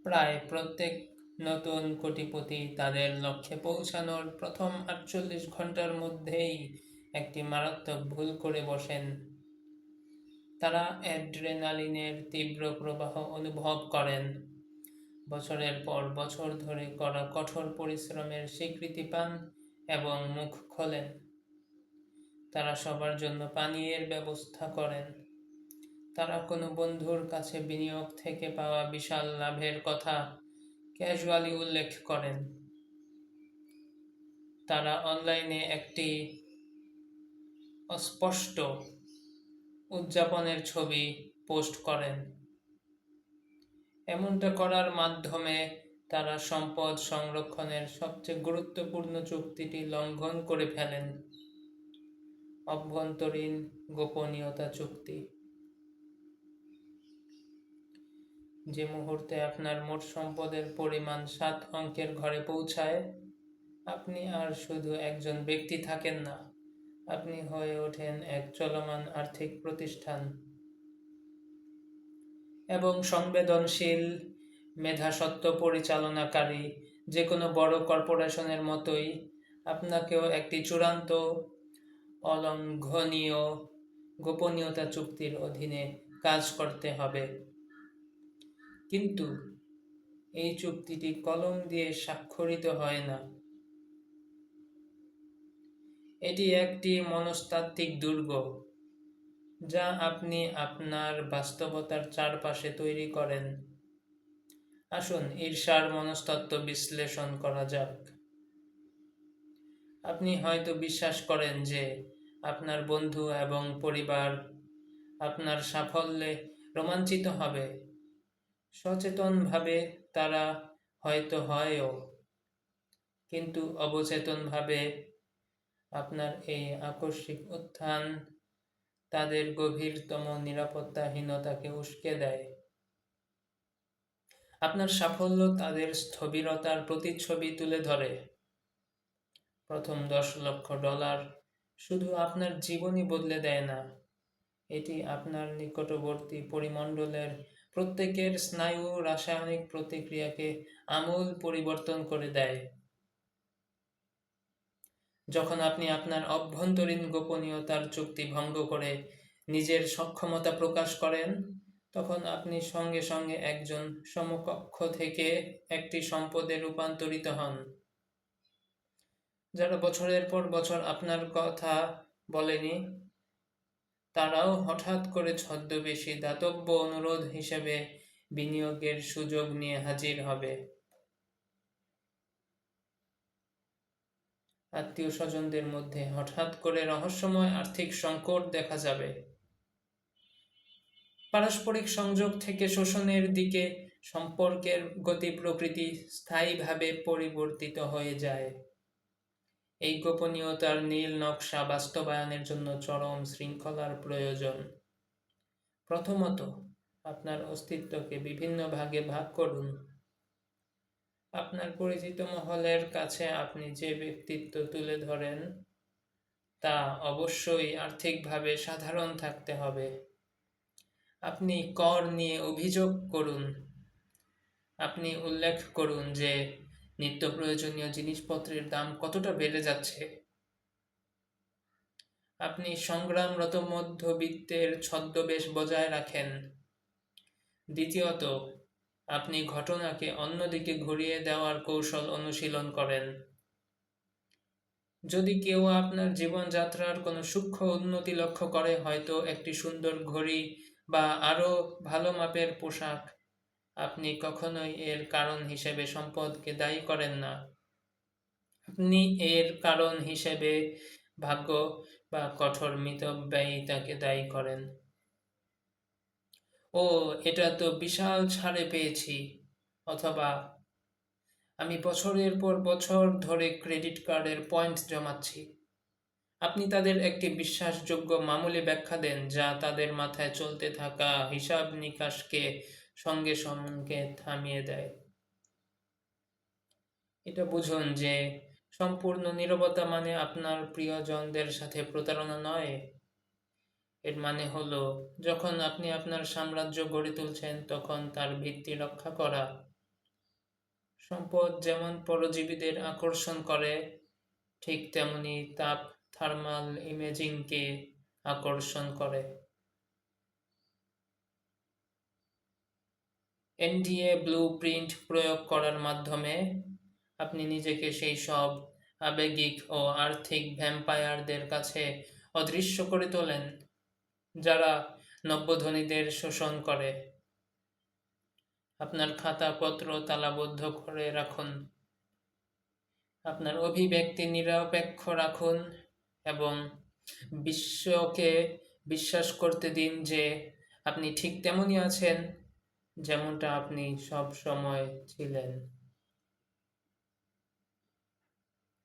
প্রায় প্রত্যেক নতুন কোটিপতি তাদের লক্ষ্যে পৌঁছানোর প্রথম ৪৮ ঘন্টার মধ্যেই একটি মারাত্মক ভুল করে বসেন। তারা অ্যাড্রেনালিনের তীব্র প্রবাহ অনুভব করেন, বছরের পর বছর ধরে করা কঠোর পরিশ্রমের স্বীকৃতি পান এবং মুখ খোলেন। তারা সবার জন্য পানীয়ের ব্যবস্থা করেন। তারা কোনো বন্ধুর কাছে বিনিয়োগ থেকে পাওয়া বিশাল লাভের কথা ক্যাজুয়ালি উল্লেখ করেন। তারা অনলাইনে একটি অস্পষ্ট উদযাপনের ছবি পোস্ট করেন। এমনটা করার মাধ্যমে তারা সম্পদ সংরক্ষণের সবচেয়ে গুরুত্বপূর্ণ চুক্তিটি লঙ্ঘন করে ফেলেন, অভ্যন্তরীণ গোপনীয়তা চুক্তি। যে মুহূর্তে আপনার মোট সম্পদের পরিমাণ 7 অঙ্কের ঘরে পৌঁছায়, আপনি আর শুধু একজন ব্যক্তি থাকেন না, আপনি হয়ে ওঠেন এক চলমান আর্থিক প্রতিষ্ঠান। এবং সংবেদনশীল মেধাস্বত্ব পরিচালনাকারী যে কোনো বড় কর্পোরেশনের মতোই আপনাকেও একটি চূড়ান্ত অলঙ্ঘনীয় গোপনীয়তা চুক্তির অধীনে কাজ করতে হবে। কিন্তু এই চুক্তিটি কলম দিয়ে স্বাক্ষরিত হয় না। এটি একটি মনস্তাত্ত্বিক দুর্গ যা আপনি আপনার বাস্তবতার চারপাশে তৈরি করেন। আসুন ঈর্ষার মনস্তত্ত্ব বিশ্লেষণ করা যাক। আপনি হয়তো বিশ্বাস করেন যে আপনার বন্ধু এবং পরিবার আপনার সাফল্যে রোমাঞ্চিত হবে। সচেতনভাবে তারা হয়তো হয়ও, কিন্তু অবচেতনভাবে আপনার এই আকস্মিক উত্থান তাদের গভীরতম নিরাপত্তাহীনতাকে উস্কে দেয়। আপনার সাফল্য তাদের স্থবিরতার প্রতিচ্ছবি তুলে ধরে। প্রথম $10 লক্ষ শুধু আপনার জীবনই বদলে দেয় না, এটি আপনার নিকটবর্তী পরিমণ্ডলের প্রত্যেকের স্নায়ু রাসায়নিক প্রতিক্রিয়াকে আমূল পরিবর্তন করে দেয়। যখন আপনি আপনার অভ্যন্তরীণ গোপনীয়তার চুক্তি ভঙ্গ করে নিজের সক্ষমতা প্রকাশ করেন, তখন আপনি সঙ্গে সঙ্গে একজন সমকক্ষ থেকে একটি সম্পদে রূপান্তরিত হন। যারা বছরের পর বছর আপনার কথা বলেনি, তারাও হঠাৎ করে ছদ্মবেশী দাতব্য অনুরোধ হিসেবে বিনিয়োগের সুযোগ নিয়ে হাজির হবে। আত্মীয় স্বজনদের মধ্যে হঠাৎ করে রহস্যময় আর্থিক সংকট দেখা যাবে। পারস্পরিক সংযোগ থেকে শোষণের দিকে সম্পর্কের গতি প্রকৃতি স্থায়ীভাবে পরিবর্তিত হয়ে যায়। এই গোপনীয়তার নীল নকশা বাস্তবায়নের জন্য চরম শৃঙ্খলার প্রয়োজন। প্রথমত, আপনার অস্তিত্বকে বিভিন্ন ভাগে ভাগ করুন। আপনার পরিচিত মহলের কাছে আপনি যে ব্যক্তিত্ব তুলে ধরেন তা অবশ্যই আর্থিকভাবে সাধারণ থাকতে হবে। আপনি কর নিয়ে অভিযোগ করুন। আপনি উল্লেখ করুন যে নিত্য প্রয়োজনীয় জিনিসপত্রের দাম কতটা বেড়ে যাচ্ছে। আপনি সংগ্রামরত মধ্যবিত্তের ছদ্মবেশ বজায় রাখেন। দ্বিতীয়ত, আপনি ঘটনাকে অন্যদিকে ঘুরিয়ে দেওয়ার কৌশল অনুশীলন করেন। যদি কেউ আপনার জীবনযাত্রার কোনো সূক্ষ্ম উন্নতি লক্ষ্য করে, হয়তো একটি সুন্দর ঘড়ি বা আরও ভালো মাপের পোশাক, আপনি কখনোই এর কারণ হিসেবে সম্পদকে দায়ী করেন না। আপনি এর কারণ হিসেবে ভাগ্য বা কঠোর মিতব্যয়িতাকে দায়ী করেন। ও, এটা তো বিশাল ছাড়ে পেয়েছি, অথবা আমি বছরের পর বছর ধরে ক্রেডিট কার্ডের পয়েন্ট জমাচ্ছি। আপনি তাদের একটি বিশ্বাসযোগ্য মামুলি ব্যাখ্যা দেন যা তাদের মাথায় চলতে থাকা হিসাব নিকাশকে সঙ্গে সঙ্গে থামিয়ে দেয়। এটা বুঝুন যে সম্পূর্ণ নীরবতা মানে আপনার প্রিয়জনদের সাথে প্রতারণা নয়। এর মানে হলো, যখন আপনি আপনার সাম্রাজ্য গড়ে তুলছেন, তখন তার ভিত্তি রক্ষা করা। সম্পদ যেমন পরজীবীদের আকর্ষণ করে, ঠিক তেমনি তাপ থার্মাল ইমেজিংকে আকর্ষণ করে। এনডিএ ব্লুপ্রিন্ট প্রয়োগ করার মাধ্যমে আপনি নিজেকে সেই সব আবেগিক ও আর্থিক ভ্যাম্পায়ারদের কাছে অদৃশ্য করে তোলেন যারা নব্যধনীদের শোষণ করে। আপনার খাতাপত্র তালাবদ্ধ করে রাখুন, আপনার অভিব্যক্তি নিরপেক্ষ রাখুন এবং বিশ্বকে বিশ্বাস করতে দিন যে আপনি ঠিক তেমনই আছেন যেমনটা আপনি সব সময় ছিলেন।